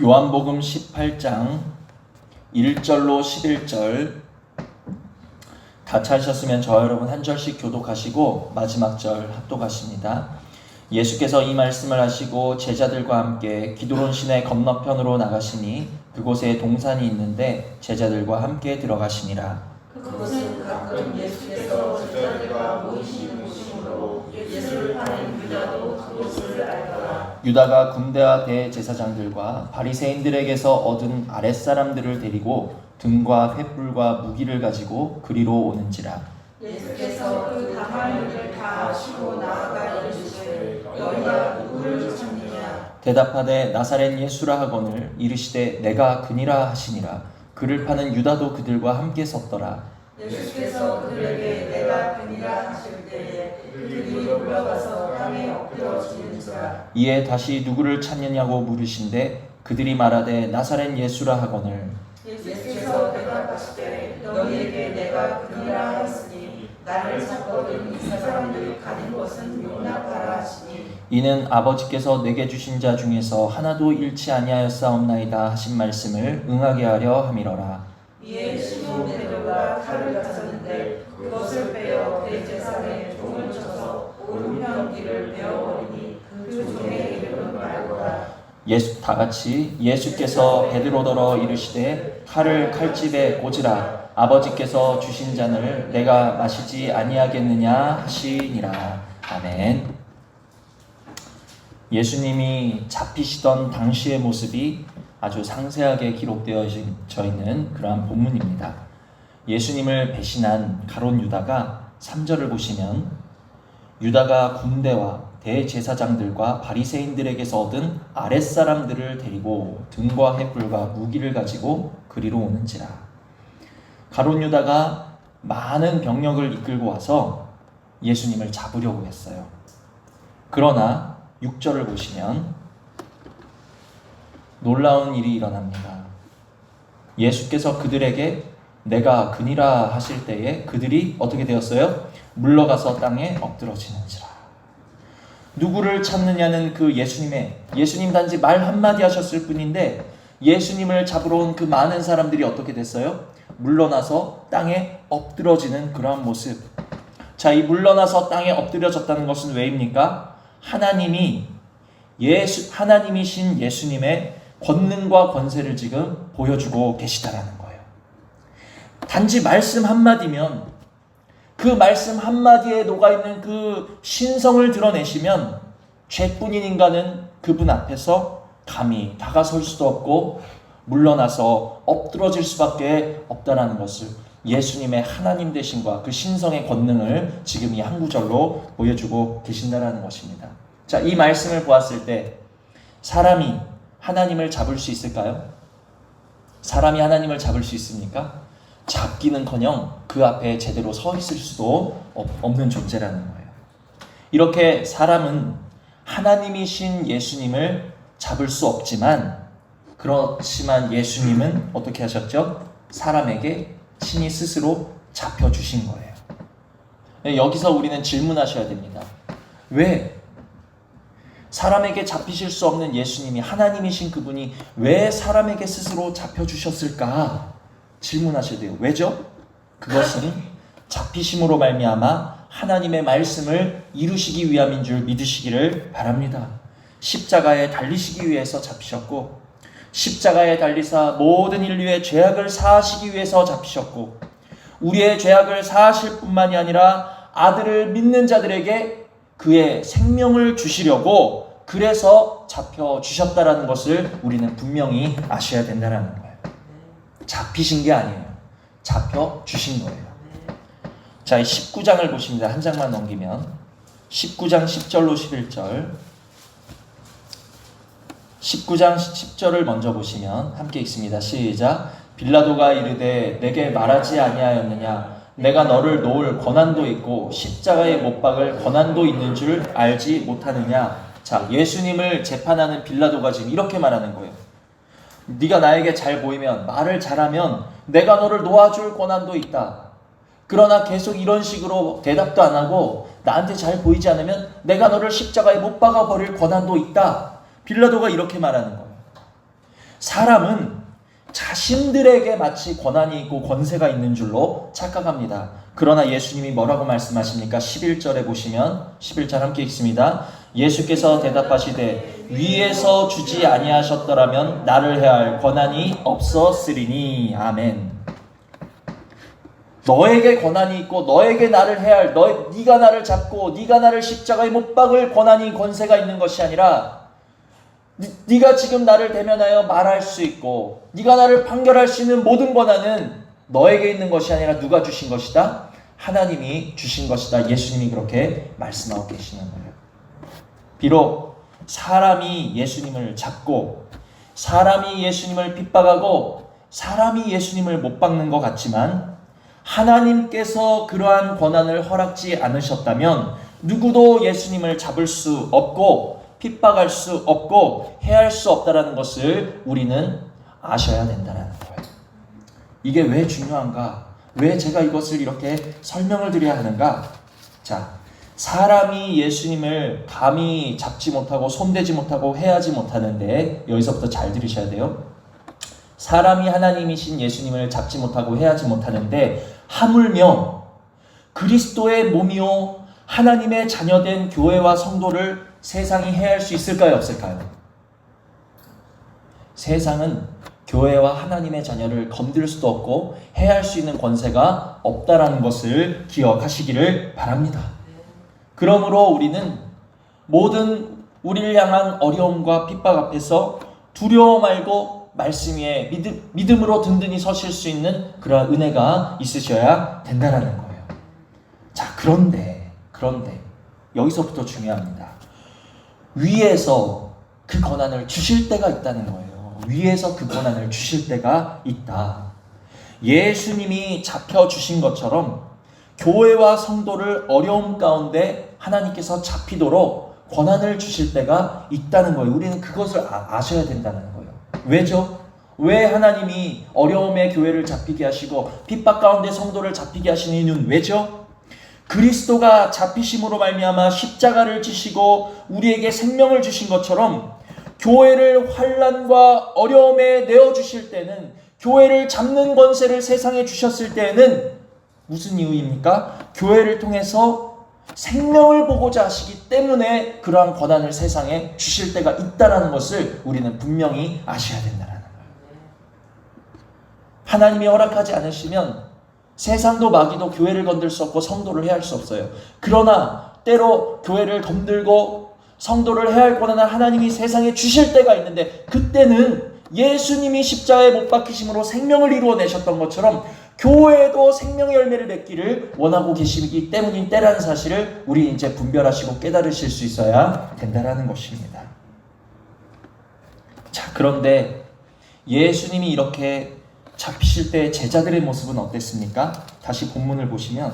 요한복음 18장 1절로 11절 다 찾으셨으면 저와 여러분 한 절씩 교독하시고 마지막 절 합독하십니다. 예수께서 이 말씀을 하시고 제자들과 함께 기드론 시내 건너편으로 나가시니 그곳에 동산이 있는데 제자들과 함께 들어가시니라. 그곳은 가끔 예수께서 제자들과 모이시는 곳이므로 예수를 파는 유다도 그곳을 알더라. 유다가 군대와 대제사장들과 바리새인들에게서 얻은 아랫사람들을 데리고 등과 횃불과 무기를 가지고 그리로 오는지라. 예수께서 그 당할 일을 다 아시고 나아가 이르시되 너희가 누구를 찾느냐. 대답하되 나사렛 예수라 하거늘 이르시되 내가 그니라 하시니라. 그를 파는 유다도 그들과 함께 섰더라. 예수께서 그들에게 내가 그니라 하실 때에 그들이 물러가서 땅에 엎드러지는지라. 이에 다시 누구를 찾느냐고 물으신데 그들이 말하되 나사렛 예수라 하거늘. 예수께서 대답하시되 너희에게 내가 그니라 했으니 나를 찾거든 이 사람들이 가는 것은 용납하라 하시니 이는 아버지께서 내게 주신 자 중에서 하나도 잃지 아니하였사옵나이다 하신 말씀을 응하게 하려 함이로라. 이에 시몬 베드로가 칼을 가졌는데 그것을 빼어 대제사장의 종을 쳐서 오른편 귀를 베어버리니 그 종의 이름은 말고라. 다 같이 예수께서 베드로더러 이르시되 칼을 칼집에 꽂으라. 아버지께서 주신 잔을 내가 마시지 아니하겠느냐 하시니라. 아멘. 예수님이 잡히시던 당시의 모습이 아주 상세하게 기록되어져 있는 그러한 본문입니다. 예수님을 배신한 가룟 유다가 3절을 보시면 유다가 군대와 대제사장들과 바리새인들에게서 얻은 아랫사람들을 데리고 등과 횃불과 무기를 가지고 그리로 오는지라. 가룟 유다가 많은 병력을 이끌고 와서 예수님을 잡으려고 했어요. 그러나 6절을 보시면 놀라운 일이 일어납니다. 예수께서 그들에게 내가 그니라 하실 때에 그들이 어떻게 되었어요? 물러가서 땅에 엎드러지는지라. 누구를 찾느냐는 그 예수님 단지 말 한마디 하셨을 뿐인데 예수님을 잡으러 온 그 많은 사람들이 어떻게 됐어요? 물러나서 땅에 엎드러지는 그러한 모습. 자, 이 물러나서 땅에 엎드려졌다는 것은 왜입니까? 하나님이신 예수님의 권능과 권세를 지금 보여주고 계시다라는 거예요. 단지 말씀 한마디면 그 말씀 한마디에 녹아있는 그 신성을 드러내시면 죄뿐인 인간은 그분 앞에서 감히 다가설 수도 없고 물러나서 엎드러질 수밖에 없다라는 것을 예수님의 하나님 되심과 그 신성의 권능을 지금 이 한 구절로 보여주고 계신다라는 것입니다. 자, 이 말씀을 보았을 때 사람이 하나님을 잡을 수 있을까요? 사람이 하나님을 잡을 수 있습니까? 잡기는커녕 그 앞에 제대로 서 있을 수도 없는 존재라는 거예요. 이렇게 사람은 하나님이신 예수님을 잡을 수 없지만 그렇지만 예수님은 어떻게 하셨죠? 사람에게 친히 스스로 잡혀주신 거예요. 여기서 우리는 질문하셔야 됩니다. 왜? 사람에게 잡히실 수 없는 예수님이 하나님이신 그분이 왜 사람에게 스스로 잡혀주셨을까? 질문하셔야 돼요. 왜죠? 그것은 잡히심으로 말미암아 하나님의 말씀을 이루시기 위함인 줄 믿으시기를 바랍니다. 십자가에 달리시기 위해서 잡히셨고 십자가에 달리사 모든 인류의 죄악을 사하시기 위해서 잡히셨고 우리의 죄악을 사하실 뿐만이 아니라 아들을 믿는 자들에게 그의 생명을 주시려고 그래서 잡혀주셨다라는 것을 우리는 분명히 아셔야 된다는 거예요. 잡히신 게 아니에요. 잡혀주신 거예요. 자, 19장을 보십니다. 한 장만 넘기면 19장 10절로 11절 19장 10절을 먼저 보시면 함께 읽습니다. 시작. 빌라도가 이르되 내게 말하지 아니하였느냐 내가 너를 놓을 권한도 있고 십자가에 못 박을 권한도 있는 줄 알지 못하느냐. 자, 예수님을 재판하는 빌라도가 지금 이렇게 말하는 거예요. 네가 나에게 잘 보이면 말을 잘하면 내가 너를 놓아줄 권한도 있다. 그러나 계속 이런 식으로 대답도 안 하고 나한테 잘 보이지 않으면 내가 너를 십자가에 못 박아 버릴 권한도 있다. 빌라도가 이렇게 말하는 거예요. 사람은 자신들에게 마치 권한이 있고 권세가 있는 줄로 착각합니다. 그러나 예수님이 뭐라고 말씀하십니까? 11절에 보시면 11절 함께 읽습니다. 예수께서 대답하시되 위에서 주지 아니하셨더라면 나를 해할 권한이 없었으리니. 아멘. 너에게 권한이 있고 너에게 나를 해할 네가 나를 잡고 네가 나를 십자가에 못 박을 권한이 권세가 있는 것이 아니라 네가 지금 나를 대면하여 말할 수 있고 네가 나를 판결할 수 있는 모든 권한은 너에게 있는 것이 아니라 누가 주신 것이다? 하나님이 주신 것이다. 예수님이 그렇게 말씀하고 계시는 거예요. 비록 사람이 예수님을 잡고 사람이 예수님을 핍박하고 사람이 예수님을 못 박는 것 같지만 하나님께서 그러한 권한을 허락지 않으셨다면 누구도 예수님을 잡을 수 없고 핍박할 수 없고 해할 수 없다라는 것을 우리는 아셔야 된다는 거예요. 이게 왜 중요한가? 왜 제가 이것을 이렇게 설명을 드려야 하는가? 자, 사람이 예수님을 감히 잡지 못하고 손대지 못하고 해하지 못하는데 여기서부터 잘 들으셔야 돼요. 사람이 하나님이신 예수님을 잡지 못하고 해하지 못하는데 하물며 그리스도의 몸이요 하나님의 자녀된 교회와 성도를 세상이 해할 수 있을까요? 없을까요? 세상은 교회와 하나님의 자녀를 건들 수도 없고 해할 수 있는 권세가 없다라는 것을 기억하시기를 바랍니다. 그러므로 우리는 모든 우리를 향한 어려움과 핍박 앞에서 두려워 말고 말씀 위에 믿음으로 든든히 서실 수 있는 그러한 은혜가 있으셔야 된다는 거예요. 자, 그런데 여기서부터 중요합니다. 위에서 그 권한을 주실 때가 있다는 거예요. 위에서 그 권한을 주실 때가 있다. 예수님이 잡혀주신 것처럼 교회와 성도를 어려움 가운데 하나님께서 잡히도록 권한을 주실 때가 있다는 거예요. 우리는 그것을 아셔야 된다는 거예요. 왜죠? 왜 하나님이 어려움의 교회를 잡히게 하시고 핍박 가운데 성도를 잡히게 하시는 이유는 왜죠? 그리스도가 잡히심으로 말미암아 십자가를 지시고 우리에게 생명을 주신 것처럼 교회를 환난과 어려움에 내어주실 때는, 교회를 잡는 권세를 세상에 주셨을 때에는 무슨 이유입니까? 교회를 통해서 생명을 보고자 하시기 때문에 그러한 권한을 세상에 주실 때가 있다는 것을 우리는 분명히 아셔야 된다는 거예요. 하나님이 허락하지 않으시면 세상도 마귀도 교회를 건들 수 없고 성도를 해할 수 없어요. 그러나 때로 교회를 건들고 성도를 해할 권한을 하나님이 세상에 주실 때가 있는데, 그때는 예수님이 십자가에 못 박히심으로 생명을 이루어내셨던 것처럼 교회도 생명의 열매를 맺기를 원하고 계시기 때문인 때라는 사실을 우리 이제 분별하시고 깨달으실 수 있어야 된다는 것입니다. 자, 그런데 예수님이 이렇게 잡히실 때 제자들의 모습은 어땠습니까? 다시 본문을 보시면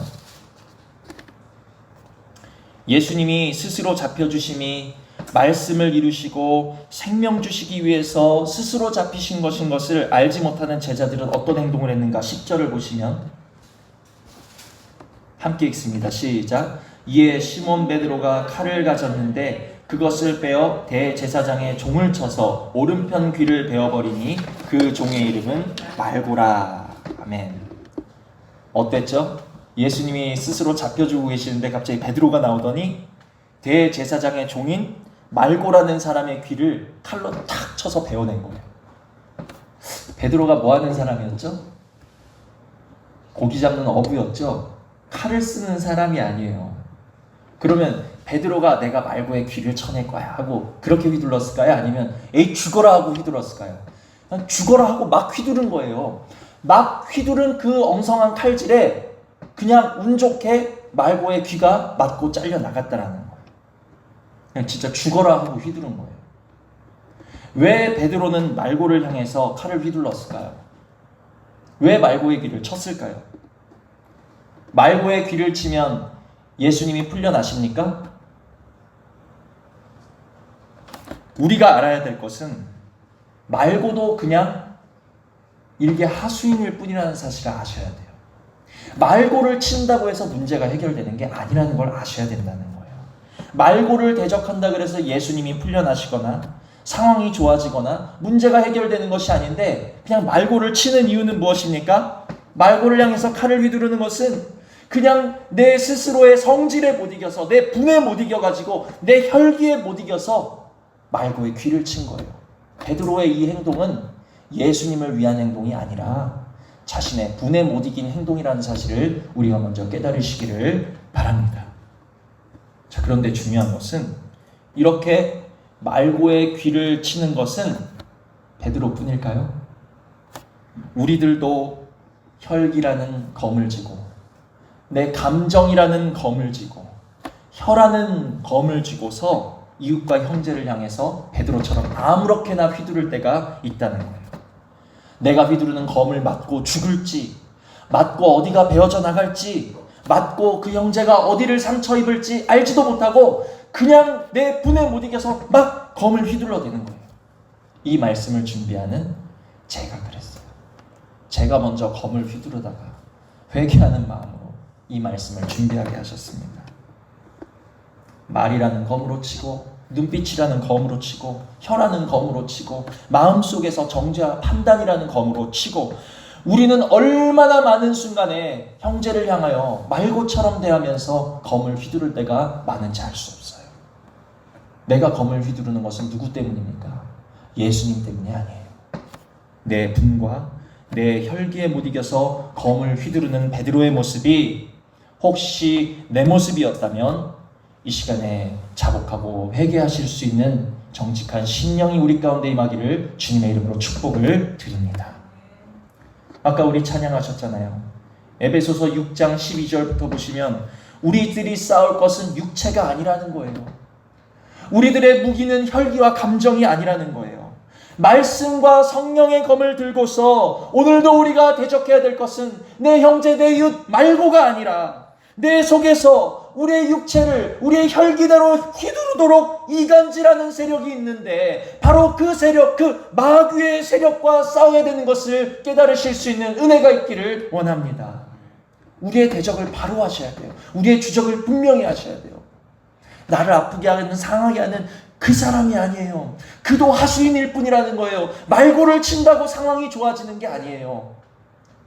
예수님이 스스로 잡혀주심이 말씀을 이루시고 생명 주시기 위해서 스스로 잡히신 것인 것을 알지 못하는 제자들은 어떤 행동을 했는가? 10절을 보시면 함께 읽습니다. 시작. 이에 시몬 베드로가 칼을 가졌는데 그것을 빼어 대제사장의 종을 쳐서 오른편 귀를 베어버리니 그 종의 이름은 말고라. 아멘. 어땠죠? 예수님이 스스로 잡혀주고 계시는데 갑자기 베드로가 나오더니 대제사장의 종인 말고라는 사람의 귀를 칼로 탁 쳐서 베어낸 거예요. 베드로가 뭐 하는 사람이었죠? 고기 잡는 어부였죠? 칼을 쓰는 사람이 아니에요. 그러면 베드로가 내가 말고의 귀를 쳐낼 거야 하고 그렇게 휘둘렀을까요? 아니면 에이 죽어라 하고 휘둘렀을까요? 그냥 죽어라 하고 막 휘두른 거예요. 막 휘두른 그 엉성한 칼질에 그냥 운 좋게 말고의 귀가 맞고 잘려 나갔다라는 거예요. 그냥 진짜 죽어라 하고 휘두른 거예요. 왜 베드로는 말고를 향해서 칼을 휘둘렀을까요? 왜 말고의 귀를 쳤을까요? 말고의 귀를 치면 예수님이 풀려나십니까? 우리가 알아야 될 것은 말고도 그냥 일개 하수인일 뿐이라는 사실을 아셔야 돼요. 말고를 친다고 해서 문제가 해결되는 게 아니라는 걸 아셔야 된다는 거예요. 말고를 대적한다 그래서 예수님이 풀려나시거나 상황이 좋아지거나 문제가 해결되는 것이 아닌데 그냥 말고를 치는 이유는 무엇입니까? 말고를 향해서 칼을 휘두르는 것은 그냥 내 스스로의 성질에 못 이겨서, 내 분에 못 이겨가지고, 내 혈기에 못 이겨서 말고의 귀를 친 거예요. 베드로의 이 행동은 예수님을 위한 행동이 아니라 자신의 분에 못 이긴 행동이라는 사실을 우리가 먼저 깨달으시기를 바랍니다. 자, 그런데 중요한 것은 이렇게 말고의 귀를 치는 것은 베드로뿐일까요? 우리들도 혈기라는 검을 쥐고, 내 감정이라는 검을 쥐고, 혀라는 검을 쥐고서 이웃과 형제를 향해서 베드로처럼 아무렇게나 휘두를 때가 있다는 거예요. 내가 휘두르는 검을 맞고 죽을지, 맞고 어디가 베어져 나갈지, 맞고 그 형제가 어디를 상처 입을지 알지도 못하고 그냥 내 분에 못 이겨서 막 검을 휘둘러대는 거예요. 이 말씀을 준비하는 제가 그랬어요. 제가 먼저 검을 휘두르다가 회개하는 마음으로 이 말씀을 준비하게 하셨습니다. 말이라는 검으로 치고, 눈빛이라는 검으로 치고, 혀라는 검으로 치고, 마음속에서 정죄와 판단이라는 검으로 치고, 우리는 얼마나 많은 순간에 형제를 향하여 말고처럼 대하면서 검을 휘두를 때가 많은지 알 수 없어요. 내가 검을 휘두르는 것은 누구 때문입니까? 예수님 때문이 아니에요. 내 분과 내 혈기에 못 이겨서 검을 휘두르는 베드로의 모습이 혹시 내 모습이었다면 이 시간에 자복하고 회개하실 수 있는 정직한 심령이 우리 가운데 임하기를 주님의 이름으로 축복을 드립니다. 아까 우리 찬양하셨잖아요. 에베소서 6장 12절부터 보시면 우리들이 싸울 것은 육체가 아니라는 거예요. 우리들의 무기는 혈기와 감정이 아니라는 거예요. 말씀과 성령의 검을 들고서 오늘도 우리가 대적해야 될 것은 내 형제 내 이웃 말고가 아니라 내 속에서 우리의 육체를 우리의 혈기대로 휘두르도록 이간질하는 세력이 있는데 바로 그 세력, 그 마귀의 세력과 싸워야 되는 것을 깨달으실 수 있는 은혜가 있기를 원합니다. 우리의 대적을 바로 하셔야 돼요. 우리의 주적을 분명히 하셔야 돼요. 나를 아프게 하는, 상하게 하는 그 사람이 아니에요. 그도 하수인일 뿐이라는 거예요. 말고를 친다고 상황이 좋아지는 게 아니에요.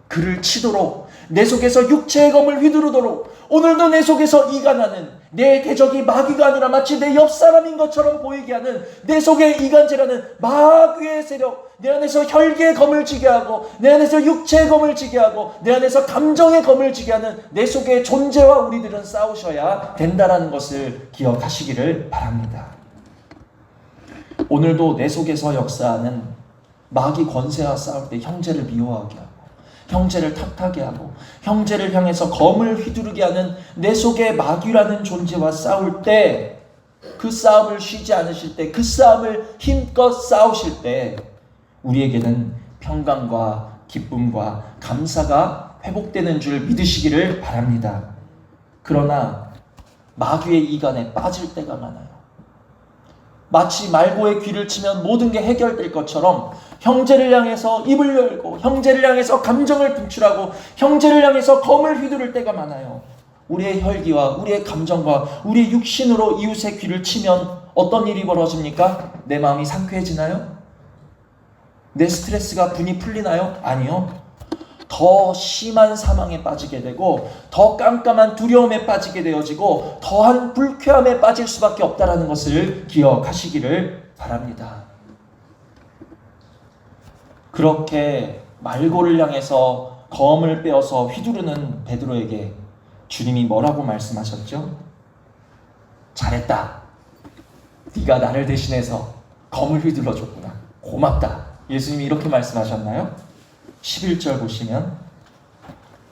그를 치도록, 내 속에서 육체의 검을 휘두르도록, 오늘도 내 속에서 이간하는, 내 대적이 마귀가 아니라 마치 내 옆 사람인 것처럼 보이게 하는 내 속에 이간질하는 마귀의 세력, 내 안에서 혈기의 검을 쥐게 하고, 내 안에서 육체의 검을 쥐게 하고, 내 안에서 감정의 검을 쥐게 하는 내 속의 존재와 우리들은 싸우셔야 된다는 것을 기억하시기를 바랍니다. 오늘도 내 속에서 역사하는 마귀 권세와 싸울 때 형제를 미워하게 하고, 형제를 탓하게 하고, 형제를 향해서 검을 휘두르게 하는 내 속의 마귀라는 존재와 싸울 때, 그 싸움을 쉬지 않으실 때, 그 싸움을 힘껏 싸우실 때 우리에게는 평강과 기쁨과 감사가 회복되는 줄 믿으시기를 바랍니다. 그러나 마귀의 이간에 빠질 때가 많아요. 마치 말고의 귀를 치면 모든 게 해결될 것처럼 형제를 향해서 입을 열고, 형제를 향해서 감정을 분출하고, 형제를 향해서 검을 휘두를 때가 많아요. 우리의 혈기와 우리의 감정과 우리의 육신으로 이웃의 귀를 치면 어떤 일이 벌어집니까? 내 마음이 상쾌해지나요? 내 스트레스가 분이 풀리나요? 아니요. 더 심한 사망에 빠지게 되고, 더 깜깜한 두려움에 빠지게 되어지고, 더한 불쾌함에 빠질 수밖에 없다는 것을 기억하시기를 바랍니다. 그렇게 말고를 향해서 검을 빼어서 휘두르는 베드로에게 주님이 뭐라고 말씀하셨죠? 잘했다. 네가 나를 대신해서 검을 휘둘러줬구나. 고맙다. 예수님이 이렇게 말씀하셨나요? 11절 보시면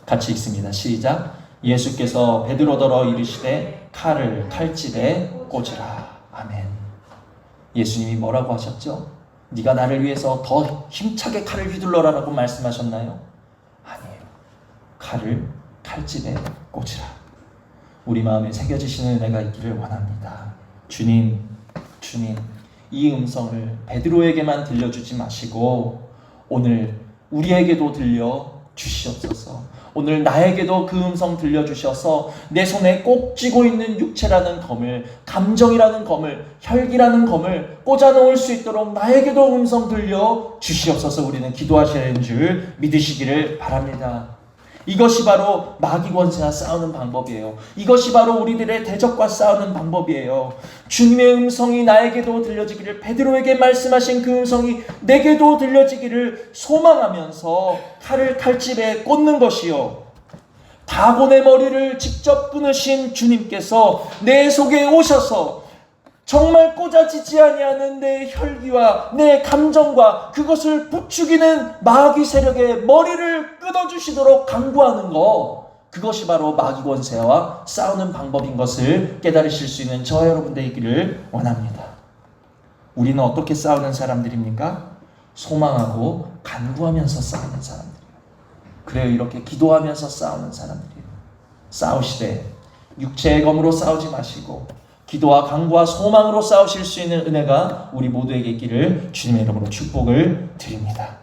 같이 읽습니다. 시작. 예수께서 베드로더러 이르시되 칼을 칼집에 꽂으라. 아멘. 예수님이 뭐라고 하셨죠? 네가 나를 위해서 더 힘차게 칼을 휘둘러라라고 말씀하셨나요? 아니에요. 칼을 칼집에 꽂으라. 우리 마음에 새겨지시는 은혜가 있기를 원합니다. 주님, 이 음성을 베드로에게만 들려주지 마시고 오늘 우리에게도 들려 주시옵소서. 오늘 나에게도 그 음성 들려주셔서 내 손에 꼭 쥐고 있는 육체라는 검을, 감정이라는 검을, 혈기라는 검을 꽂아놓을 수 있도록 나에게도 음성 들려 주시옵소서. 우리는 기도하시는 줄 믿으시기를 바랍니다. 이것이 바로 마귀 권세와 싸우는 방법이에요. 이것이 바로 우리들의 대적과 싸우는 방법이에요. 주님의 음성이 나에게도 들려지기를, 베드로에게 말씀하신 그 음성이 내게도 들려지기를 소망하면서 칼을 칼집에 꽂는 것이요, 다곤의 머리를 직접 끊으신 주님께서 내 속에 오셔서 정말 꽂아지지 아니하는 내 혈기와 내 감정과 그것을 부추기는 마귀 세력의 머리를 끊어주시도록 강구하는 것, 그것이 바로 마귀 권세와 싸우는 방법인 것을 깨달으실 수 있는 저와 여러분 되기를 원합니다. 우리는 어떻게 싸우는 사람들입니까? 소망하고 간구하면서 싸우는 사람들이에요. 그래요. 이렇게 기도하면서 싸우는 사람들이에요. 싸우시되 육체의 검으로 싸우지 마시고 기도와 간구와 소망으로 싸우실 수 있는 은혜가 우리 모두에게 있기를 주님의 이름으로 축복을 드립니다.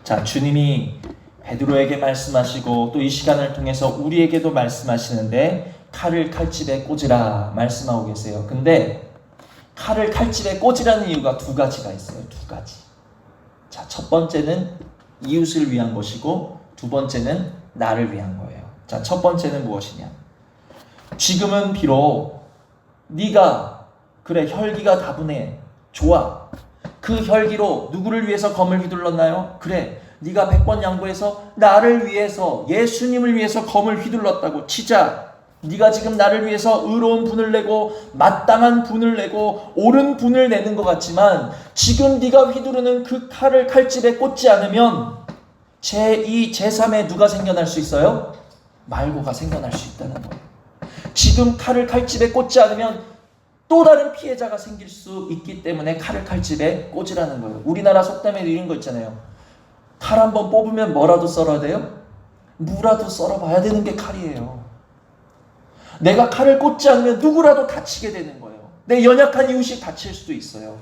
자, 주님이 베드로에게 말씀하시고 또 이 시간을 통해서 우리에게도 말씀하시는데 칼을 칼집에 꽂으라 말씀하고 계세요. 근데 칼을 칼집에 꽂으라는 이유가 두 가지가 있어요. 두 가지. 자, 첫 번째는 이웃을 위한 것이고 두 번째는 나를 위한 거예요. 자, 첫 번째는 무엇이냐? 지금은 비록 네가 그래 혈기가 다분해, 좋아. 그 혈기로 누구를 위해서 검을 휘둘렀나요? 그래, 네가 100번 양보해서 나를 위해서, 예수님을 위해서 검을 휘둘렀다고 치자. 네가 지금 나를 위해서 의로운 분을 내고 마땅한 분을 내고 옳은 분을 내는 것 같지만 지금 네가 휘두르는 그 칼을 칼집에 꽂지 않으면 제2, 제3에 누가 생겨날 수 있어요? 말고가 생겨날 수 있다는 거예요. 지금 칼을 칼집에 꽂지 않으면 또 다른 피해자가 생길 수 있기 때문에 칼을 칼집에 꽂으라는 거예요. 우리나라 속담에 이런 거 있잖아요. 칼 한번 뽑으면 뭐라도 썰어야 돼요? 무라도 썰어봐야 되는 게 칼이에요. 내가 칼을 꽂지 않으면 누구라도 다치게 되는 거예요. 내 연약한 이웃이 다칠 수도 있어요.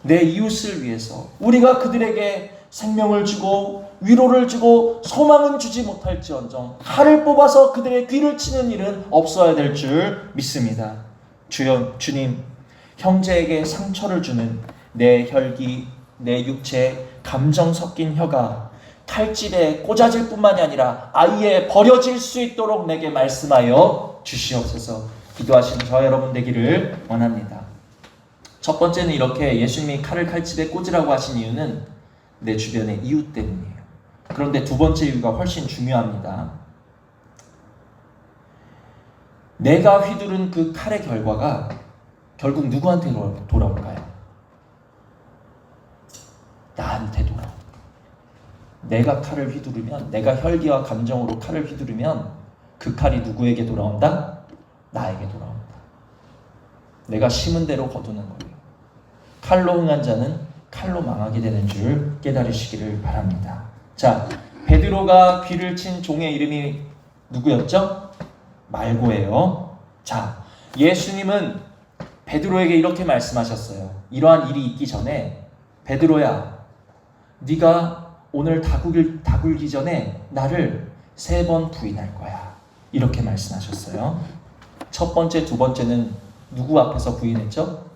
내 이웃을 위해서 우리가 그들에게 생명을 주고 위로를 주고 소망은 주지 못할지언정 칼을 뽑아서 그들의 귀를 치는 일은 없어야 될 줄 믿습니다. 주님, 형제에게 상처를 주는 내 혈기, 내 육체, 감정 섞인 혀가 칼집에 꽂아질 뿐만이 아니라 아예 버려질 수 있도록 내게 말씀하여 주시옵소서. 기도하시는 저와 여러분 되기를 원합니다. 첫 번째는 이렇게 예수님이 칼을 칼집에 꽂으라고 하신 이유는 내 주변의 이웃 때문이에요. 그런데 두 번째 이유가 훨씬 중요합니다. 내가 휘두른 그 칼의 결과가 결국 누구한테 돌아올까요? 나한테 돌아옵니다. 내가 칼을 휘두르면, 내가 혈기와 감정으로 칼을 휘두르면 그 칼이 누구에게 돌아온다? 나에게 돌아온다. 내가 심은 대로 거두는 거예요. 칼로 흥한 자는 칼로 망하게 되는 줄 깨달으시기를 바랍니다. 자, 베드로가 귀를 친 종의 이름이 누구였죠? 말고예요. 자, 예수님은 베드로에게 이렇게 말씀하셨어요. 이러한 일이 있기 전에 베드로야, 네가 오늘 다굴기 전에 나를 3번 부인할 거야. 이렇게 말씀하셨어요. 첫 번째, 두 번째는 누구 앞에서 부인했죠?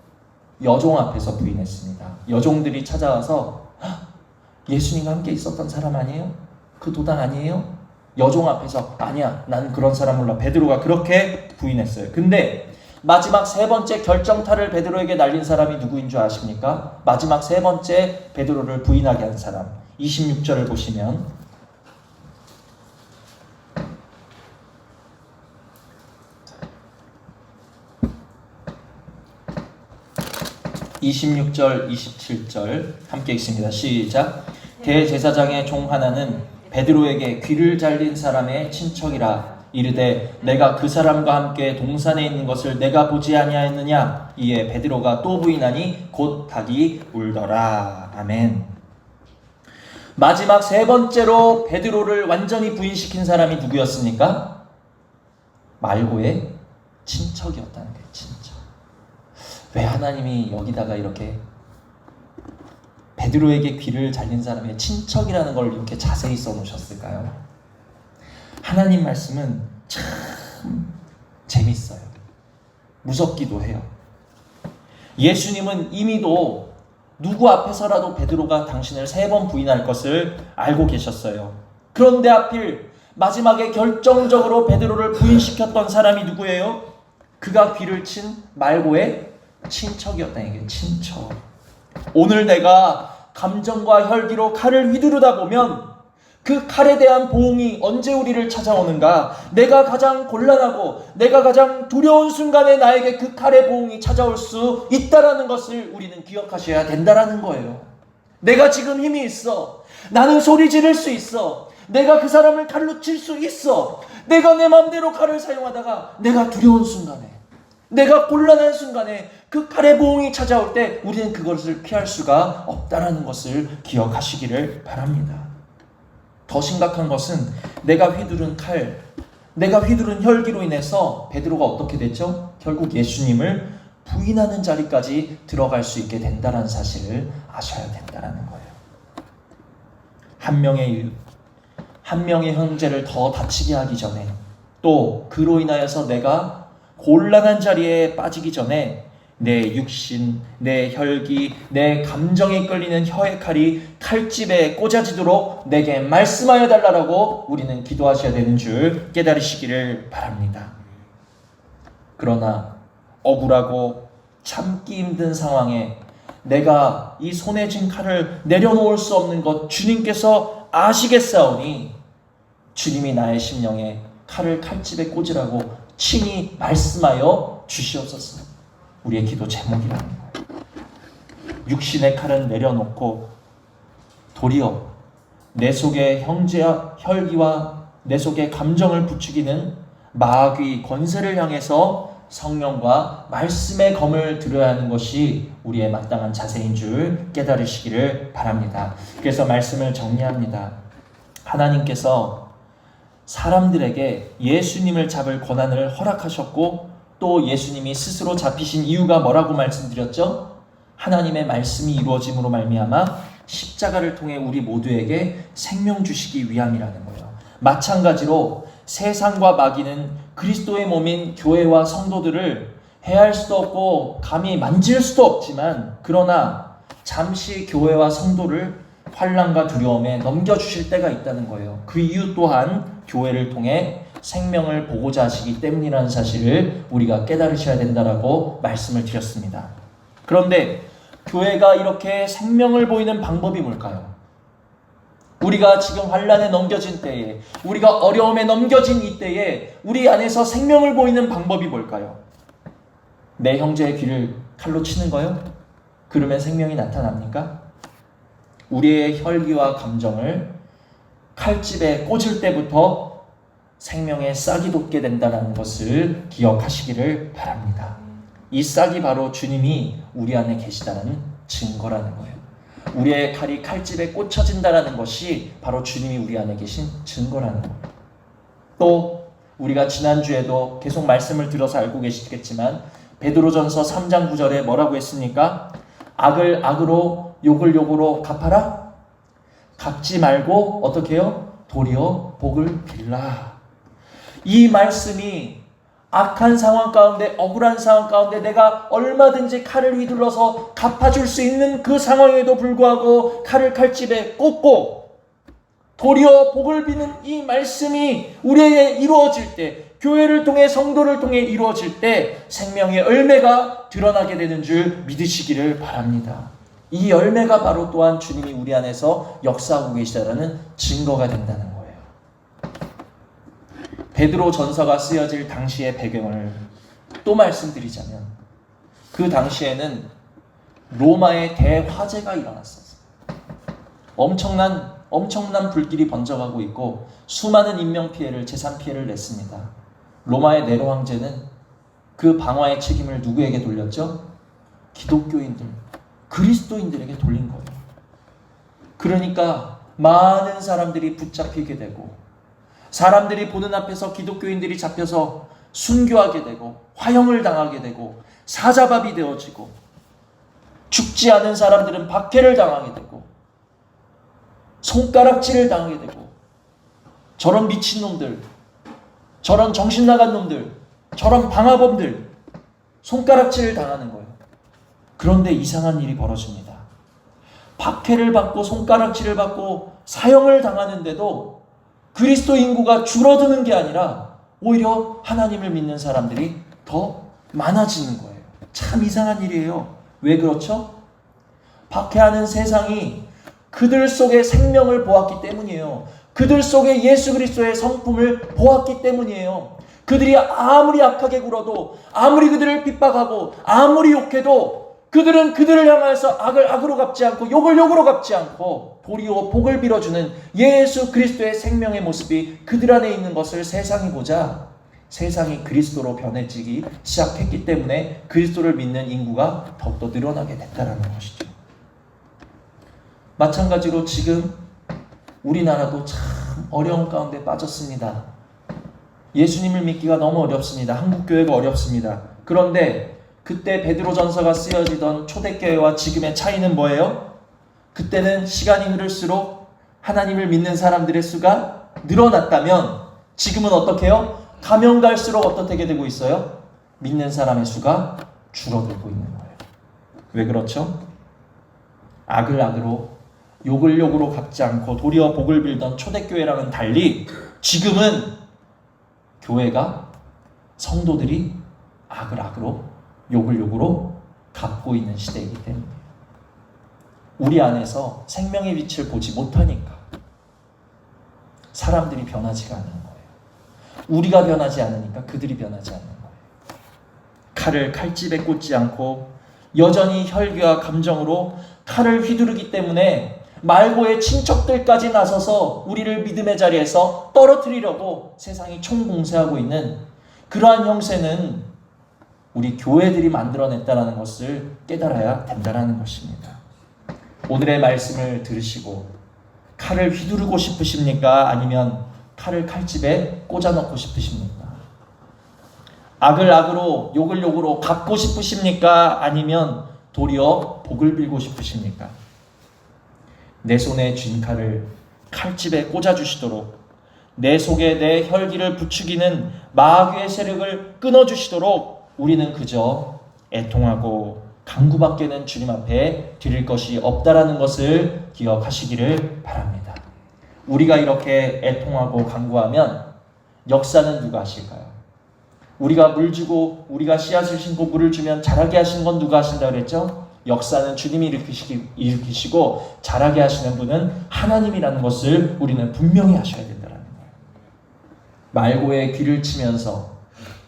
여종 앞에서 부인했습니다. 여종들이 찾아와서 예수님과 함께 있었던 사람 아니에요? 그 도당 아니에요? 여종 앞에서 아니야, 난 그런 사람 몰라. 베드로가 그렇게 부인했어요. 근데 마지막 세 번째 결정타를 베드로에게 날린 사람이 누구인 줄 아십니까? 마지막 세 번째 베드로를 부인하게 한 사람. 26절을 보시면 26절, 27절 함께 읽습니다. 시작. 대제사장의 종 하나는 베드로에게 귀를 잘린 사람의 친척이라 이르되 내가 그 사람과 함께 동산에 있는 것을 내가 보지 아니하였느냐. 이에 베드로가 또 부인하니 곧 닭이 울더라. 아멘. 마지막 세 번째로 베드로를 완전히 부인시킨 사람이 누구였습니까? 말고의 친척이었다는 거예요. 친척. 왜 하나님이 여기다가 이렇게 베드로에게 귀를 잘린 사람의 친척이라는 걸 이렇게 자세히 써놓으셨을까요? 하나님 말씀은 참 재밌어요. 무섭기도 해요. 예수님은 이미도 누구 앞에서라도 베드로가 당신을 3번 부인할 것을 알고 계셨어요. 그런데 하필 마지막에 결정적으로 베드로를 부인시켰던 사람이 누구예요? 그가 귀를 친 말고의 친척이었다는 얘기예요. 친척. 오늘 내가 감정과 혈기로 칼을 휘두르다 보면 그 칼에 대한 보응이 언제 우리를 찾아오는가? 내가 가장 곤란하고 내가 가장 두려운 순간에 나에게 그 칼의 보응이 찾아올 수 있다라는 것을 우리는 기억하셔야 된다라는 거예요. 내가 지금 힘이 있어. 나는 소리 지를 수 있어. 내가 그 사람을 칼로 칠 수 있어. 내가 내 마음대로 칼을 사용하다가 내가 두려운 순간에, 내가 곤란한 순간에 그 칼의 보응이 찾아올 때 우리는 그것을 피할 수가 없다라는 것을 기억하시기를 바랍니다. 더 심각한 것은 내가 휘두른 칼, 내가 휘두른 혈기로 인해서 베드로가 어떻게 됐죠? 결국 예수님을 부인하는 자리까지 들어갈 수 있게 된다는 사실을 아셔야 된다는 거예요. 한 명의 형제를 더 다치게 하기 전에, 또 그로 인하여서 내가 곤란한 자리에 빠지기 전에 내 육신, 내 혈기, 내 감정에 끌리는 혀의 칼이 칼집에 꽂아지도록 내게 말씀하여 달라고 우리는 기도하셔야 되는 줄 깨달으시기를 바랍니다. 그러나 억울하고 참기 힘든 상황에 내가 이 손에 쥔 칼을 내려놓을 수 없는 것 주님께서 아시겠사오니 주님이 나의 심령에 칼을 칼집에 꽂으라고 친히 말씀하여 주시옵소서. 우리의 기도 제목이라는 거예요. 육신의 칼은 내려놓고 도리어 내 속에 형제와 혈기와 내 속에 감정을 부추기는 마귀 권세를 향해서 성령과 말씀의 검을 들어야 하는 것이 우리의 마땅한 자세인 줄 깨달으시기를 바랍니다. 그래서 말씀을 정리합니다. 하나님께서 사람들에게 예수님을 잡을 권한을 허락하셨고 또 예수님이 스스로 잡히신 이유가 뭐라고 말씀드렸죠? 하나님의 말씀이 이루어짐으로 말미암아 십자가를 통해 우리 모두에게 생명 주시기 위함이라는 거예요. 마찬가지로 세상과 마귀는 그리스도의 몸인 교회와 성도들을 해할 수도 없고 감히 만질 수도 없지만, 그러나 잠시 교회와 성도를 환난과 두려움에 넘겨주실 때가 있다는 거예요. 그 이유 또한 교회를 통해 생명을 보고자 하시기 때문이라는 사실을 우리가 깨달으셔야 된다라고 말씀을 드렸습니다. 그런데 교회가 이렇게 생명을 보이는 방법이 뭘까요? 우리가 지금 환난에 넘겨진 때에, 우리가 어려움에 넘겨진 이 때에 우리 안에서 생명을 보이는 방법이 뭘까요? 내 형제의 귀를 칼로 치는 거요? 그러면 생명이 나타납니까? 우리의 혈기와 감정을 칼집에 꽂을 때부터 생명에 싹이 돋게 된다는 것을 기억하시기를 바랍니다. 이 싹이 바로 주님이 우리 안에 계시다는 증거라는 거예요. 우리의 칼이 칼집에 꽂혀진다는 것이 바로 주님이 우리 안에 계신 증거라는 거예요. 또 우리가 지난주에도 계속 말씀을 들어서 알고 계시겠지만 베드로전서 3장 9절에 뭐라고 했습니까? 악을 악으로 욕을 욕으로 갚아라. 갚지 말고 어떻게 해요? 도리어 복을 빌라. 이 말씀이 악한 상황 가운데, 억울한 상황 가운데 내가 얼마든지 칼을 휘둘러서 갚아줄 수 있는 그 상황에도 불구하고 칼을 칼집에 꽂고 도리어 복을 비는 이 말씀이 우리에게 이루어질 때, 교회를 통해 성도를 통해 이루어질 때 생명의 열매가 드러나게 되는 줄 믿으시기를 바랍니다. 이 열매가 바로 또한 주님이 우리 안에서 역사하고 계시다라는 증거가 된다는 거예요. 베드로 전서가 쓰여질 당시의 배경을 또 말씀드리자면, 그 당시에는 로마의 대화재가 일어났었어요. 엄청난 불길이 번져가고 있고 수많은 인명피해를, 재산피해를 냈습니다. 로마의 네로 황제는 그 방화의 책임을 누구에게 돌렸죠? 기독교인들, 그리스도인들에게 돌린 거예요. 그러니까 많은 사람들이 붙잡히게 되고, 사람들이 보는 앞에서 기독교인들이 잡혀서 순교하게 되고 화형을 당하게 되고 사자밥이 되어지고, 죽지 않은 사람들은 박해를 당하게 되고 손가락질을 당하게 되고, 저런 미친놈들, 저런 정신나간 놈들, 저런 방화범들, 손가락질을 당하는 거예요. 그런데 이상한 일이 벌어집니다. 박해를 받고 손가락질을 받고 사형을 당하는데도 그리스도 인구가 줄어드는 게 아니라 오히려 하나님을 믿는 사람들이 더 많아지는 거예요. 참 이상한 일이에요. 왜 그렇죠? 박해하는 세상이 그들 속에 생명을 보았기 때문이에요. 그들 속에 예수 그리스도의 성품을 보았기 때문이에요. 그들이 아무리 악하게 굴어도, 아무리 그들을 핍박하고, 아무리 욕해도 그들은 그들을 향해서 악을 악으로 갚지 않고 욕을 욕으로 갚지 않고 도리어 복을 빌어주는 예수 그리스도의 생명의 모습이 그들 안에 있는 것을 세상이 보자 세상이 그리스도로 변해지기 시작했기 때문에 그리스도를 믿는 인구가 더욱더 늘어나게 됐다는 것이죠. 마찬가지로 지금 우리나라도 참 어려운 가운데 빠졌습니다. 예수님을 믿기가 너무 어렵습니다. 한국교회가 어렵습니다. 그런데 그때 베드로전서가 쓰여지던 초대교회와 지금의 차이는 뭐예요? 그때는 시간이 흐를수록 하나님을 믿는 사람들의 수가 늘어났다면 지금은 어떻게 해요? 가면 갈수록 어떻게 되고 있어요? 믿는 사람의 수가 줄어들고 있는 거예요. 왜 그렇죠? 악을 악으로 욕을 욕으로 갚지 않고 도리어 복을 빌던 초대교회랑은 달리 지금은 교회가 성도들이 악을 악으로 욕을 욕으로 갚고 있는 시대이기 때문에 우리 안에서 생명의 빛을 보지 못하니까 사람들이 변하지가 않는 거예요. 우리가 변하지 않으니까 그들이 변하지 않는 거예요. 칼을 칼집에 꽂지 않고 여전히 혈기와 감정으로 칼을 휘두르기 때문에 말고의 친척들까지 나서서 우리를 믿음의 자리에서 떨어뜨리려고 세상이 총공세하고 있는 그러한 형세는 우리 교회들이 만들어냈다는 것을 깨달아야 된다는 것입니다. 오늘의 말씀을 들으시고 칼을 휘두르고 싶으십니까? 아니면 칼을 칼집에 꽂아넣고 싶으십니까? 악을 악으로 욕을 욕으로 갚고 싶으십니까? 아니면 도리어 복을 빌고 싶으십니까? 내 손에 쥔 칼을 칼집에 꽂아주시도록 내 속에 내 혈기를 부추기는 마귀의 세력을 끊어주시도록 우리는 그저 애통하고 간구밖에는 주님 앞에 드릴 것이 없다라는 것을 기억하시기를 바랍니다. 우리가 이렇게 애통하고 간구하면 역사는 누가 하실까요? 우리가 물 주고 우리가 씨앗을 심고 물을 주면 자라게 하시는 건 누가 하신다 그랬죠? 역사는 주님이 일으키시고 자라게 하시는 분은 하나님이라는 것을 우리는 분명히 하셔야 된다는 거예요. 말고에 귀를 치면서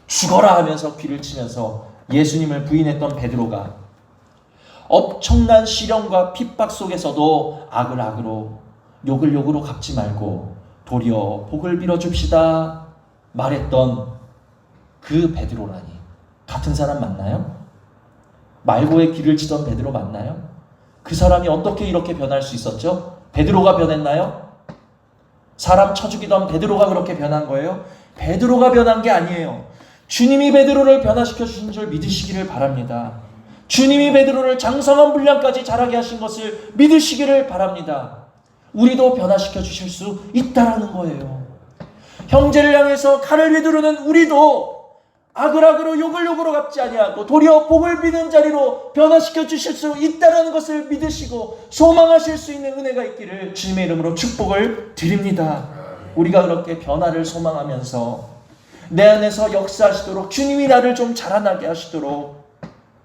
죽어라 하면서 귀를 치면서 예수님을 부인했던 베드로가 엄청난 시련과 핍박 속에서도 악을 악으로 욕을 욕으로 갚지 말고 도리어 복을 빌어줍시다 말했던 그 베드로라니 같은 사람 맞나요? 말고에 귀를 치던 베드로 맞나요? 그 사람이 어떻게 이렇게 변할 수 있었죠? 베드로가 변했나요? 사람 쳐 죽이던 베드로가 그렇게 변한 거예요? 베드로가 변한 게 아니에요. 주님이 베드로를 변화시켜 주신 줄 믿으시기를 바랍니다. 주님이 베드로를 장성한 분량까지 자라게 하신 것을 믿으시기를 바랍니다. 우리도 변화시켜 주실 수 있다라는 거예요. 형제를 향해서 칼을 휘두르는 우리도 악을 악으로 욕을 욕으로 갚지 아니하고 도리어 복을 비는 자리로 변화시켜 주실 수 있다는 것을 믿으시고 소망하실 수 있는 은혜가 있기를 주님의 이름으로 축복을 드립니다. 우리가 그렇게 변화를 소망하면서 내 안에서 역사하시도록 주님이 나를 좀 자라나게 하시도록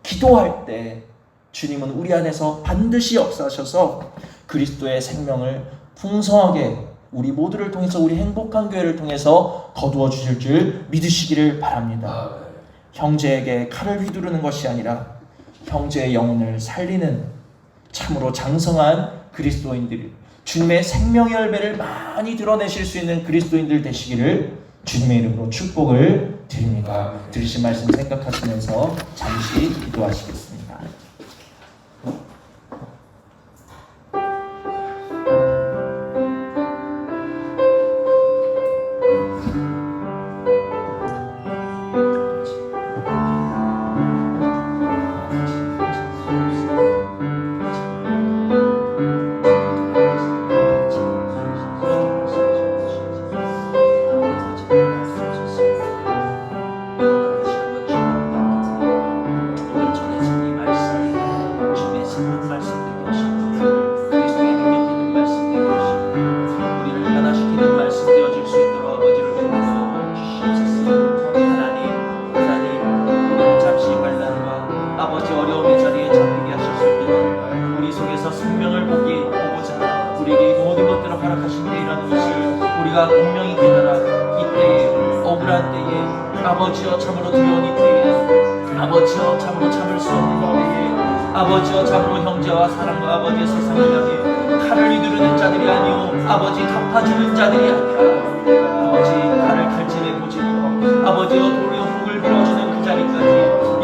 기도할 때 주님은 우리 안에서 반드시 역사하셔서 그리스도의 생명을 풍성하게 우리 모두를 통해서 우리 행복한 교회를 통해서 거두어 주실 줄 믿으시기를 바랍니다. 형제에게 칼을 휘두르는 것이 아니라 형제의 영혼을 살리는 참으로 장성한 그리스도인들, 주님의 생명의 열매를 많이 드러내실 수 있는 그리스도인들 되시기를 주님의 이름으로 축복을 드립니다. 들으신 말씀 생각하시면서 잠시 기도하시겠습니다. 생명을 보고자 우리에게 모든 것들을 허락하신 때이라는 것을 우리가 분명히 깨달아 이때에 억울한 때에 아버지여 참으로 두려운 이때에 아버지여 참으로 참을 수 없는 때에 아버지여 참으로 형제와 사랑과 아버지의 세상을 향해 칼을 휘두르는 자들이 아니오 아버지 갚아주는 자들이 아니라 아버지 칼을 칼집에 꽂으며 아버지여 도리어 복을 빌어주는 그 자리까지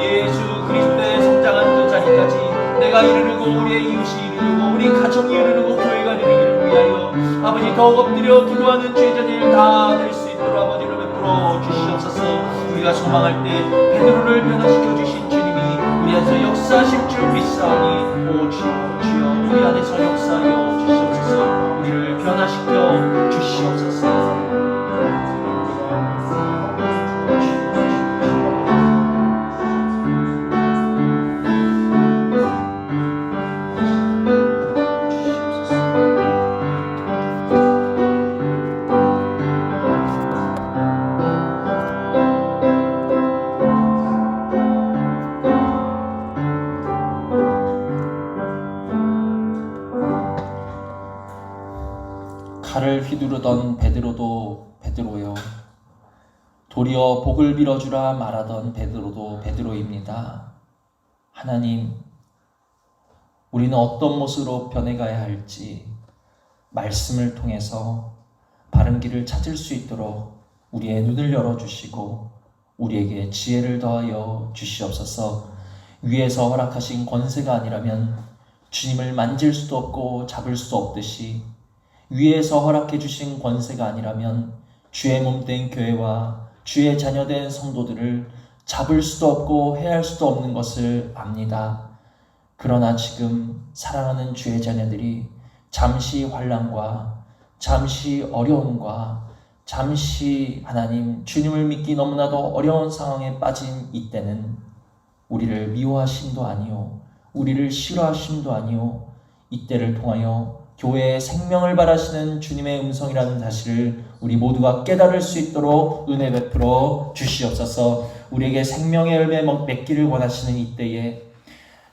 예수 그리스도의 성장한 그 자리까지 내가 이르르고 우리의 이웃이 이르르고 우리 가정이 이르르고 교회가 이르르기를 위하여 아버지 더욱 엎드려 기도하는 죄자들 다 될 수 있도록 아버지를 베풀어 주시옵소서. 우리가 소망할 때 베드로를 변화시켜 주신 주님이 우리 안에서 역사하실 줄 믿사오니 오 주여 주여 우리 안에서 역사하여 주시옵소서. 우리를 변화시켜 주시옵소서. 칼을 휘두르던 베드로도 베드로요 도리어 복을 빌어주라 말하던 베드로도 베드로입니다. 하나님, 우리는 어떤 모습으로 변해가야 할지 말씀을 통해서 바른 길을 찾을 수 있도록 우리의 눈을 열어주시고 우리에게 지혜를 더하여 주시옵소서. 위에서 허락하신 권세가 아니라면 주님을 만질 수도 없고 잡을 수도 없듯이 위에서 허락해 주신 권세가 아니라면 주의 몸된 교회와 주의 자녀된 성도들을 잡을 수도 없고 해할 수도 없는 것을 압니다. 그러나 지금 사랑하는 주의 자녀들이 잠시 환난과 잠시 어려움과 잠시 하나님 주님을 믿기 너무나도 어려운 상황에 빠진 이때는 우리를 미워하심도 아니요 우리를 싫어하심도 아니요 이때를 통하여 교회의 생명을 바라시는 주님의 음성이라는 사실을 우리 모두가 깨달을 수 있도록 은혜 베풀어 주시옵소서. 우리에게 생명의 열매 맺기를 원하시는 이때에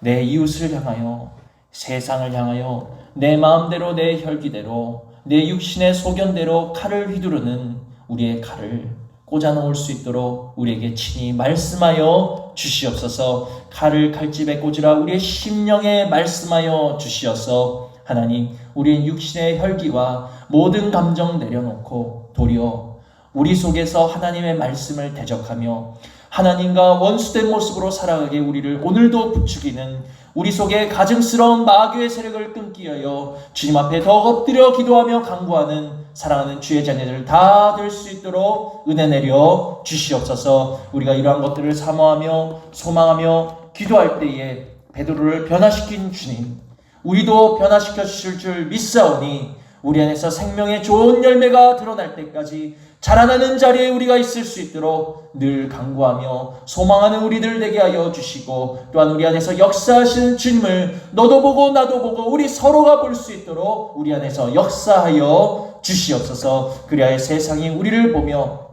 내 이웃을 향하여 세상을 향하여 내 마음대로 내 혈기대로 내 육신의 소견대로 칼을 휘두르는 우리의 칼을 꽂아놓을 수 있도록 우리에게 친히 말씀하여 주시옵소서. 칼을 칼집에 꽂으라 우리의 심령에 말씀하여 주시옵소서. 하나님, 우리의 육신의 혈기와 모든 감정 내려놓고 도리어 우리 속에서 하나님의 말씀을 대적하며 하나님과 원수된 모습으로 살아가게 우리를 오늘도 부추기는 우리 속에 가증스러운 마귀의 세력을 끊기 위하여 주님 앞에 더 엎드려 기도하며 간구하는 사랑하는 주의 자녀들 다 될 수 있도록 은혜 내려 주시옵소서. 우리가 이러한 것들을 사모하며 소망하며 기도할 때에 베드로를 변화시킨 주님, 우리도 변화시켜 주실 줄 믿사오니 우리 안에서 생명의 좋은 열매가 드러날 때까지 자라나는 자리에 우리가 있을 수 있도록 늘 간구하며 소망하는 우리들 되게 하여 주시고 또한 우리 안에서 역사하시는 주님을 너도 보고 나도 보고 우리 서로가 볼 수 있도록 우리 안에서 역사하여 주시옵소서. 그리하여 세상이 우리를 보며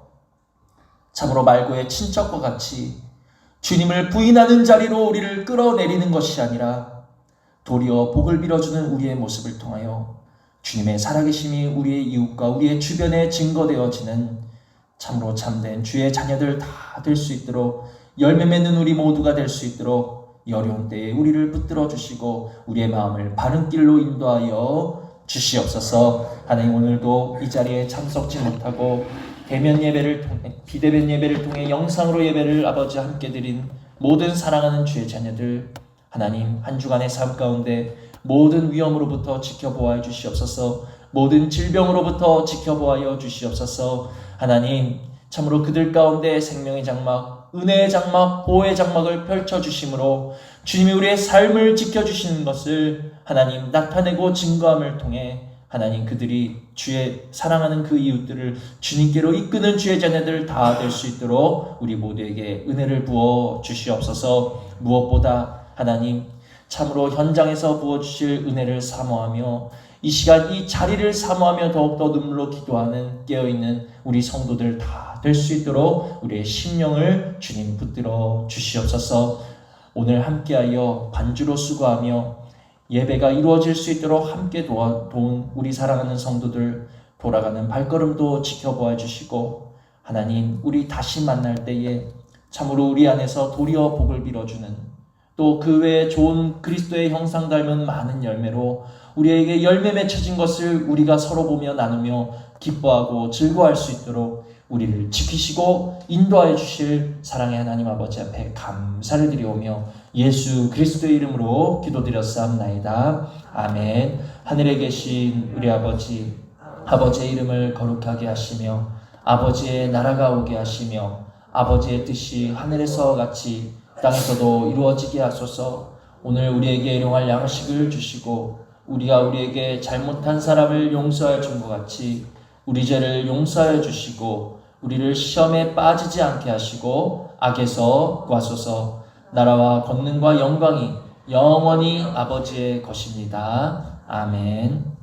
참으로 말고의 친척과 같이 주님을 부인하는 자리로 우리를 끌어내리는 것이 아니라 도리어 복을 빌어주는 우리의 모습을 통하여 주님의 살아계심이 우리의 이웃과 우리의 주변에 증거되어지는 참으로 참된 주의 자녀들 다 될 수 있도록 열매 맺는 우리 모두가 될 수 있도록 이 어려운 때에 우리를 붙들어 주시고 우리의 마음을 바른 길로 인도하여 주시옵소서. 하나님, 오늘도 이 자리에 참석지 못하고 대면 예배를 통해 비대면 예배를 통해 영상으로 예배를 아버지 함께 드린 모든 사랑하는 주의 자녀들 하나님, 한 주간의 삶 가운데 모든 위험으로부터 지켜보아 주시옵소서. 모든 질병으로부터 지켜보아 주시옵소서. 하나님, 참으로 그들 가운데 생명의 장막, 은혜의 장막, 보호의 장막을 펼쳐주심으로 주님이 우리의 삶을 지켜주시는 것을 하나님 나타내고 증거함을 통해 하나님 그들이 주의 사랑하는 그 이웃들을 주님께로 이끄는 주의 자녀들 다 될 수 있도록 우리 모두에게 은혜를 부어 주시옵소서. 무엇보다 하나님, 참으로 현장에서 부어주실 은혜를 사모하며 이 시간 이 자리를 사모하며 더욱더 눈물로 기도하는 깨어있는 우리 성도들 다 될 수 있도록 우리의 심령을 주님 붙들어 주시옵소서. 오늘 함께하여 반주로 수고하며 예배가 이루어질 수 있도록 함께 도운 우리 사랑하는 성도들 돌아가는 발걸음도 지켜보아 주시고, 하나님, 우리 다시 만날 때에 참으로 우리 안에서 도리어 복을 빌어주는, 또 그 외에 좋은 그리스도의 형상 닮은 많은 열매로 우리에게 열매 맺혀진 것을 우리가 서로 보며 나누며 기뻐하고 즐거워할 수 있도록 우리를 지키시고 인도하여 주실 사랑의 하나님 아버지 앞에 감사를 드리오며 예수 그리스도의 이름으로 기도드렸사옵나이다. 아멘. 하늘에 계신 우리 아버지, 아버지의 이름을 거룩하게 하시며 아버지의 나라가 오게 하시며 아버지의 뜻이 하늘에서 같이 땅에서도 이루어지게 하소서. 오늘 우리에게 일용할 양식을 주시고 우리가 우리에게 잘못한 사람을 용서하여 준 것 같이 우리 죄를 용서하여 주시고 우리를 시험에 빠지지 않게 하시고 악에서 구하소서. 나라와 권능과 영광이 영원히 아버지의 것입니다. 아멘.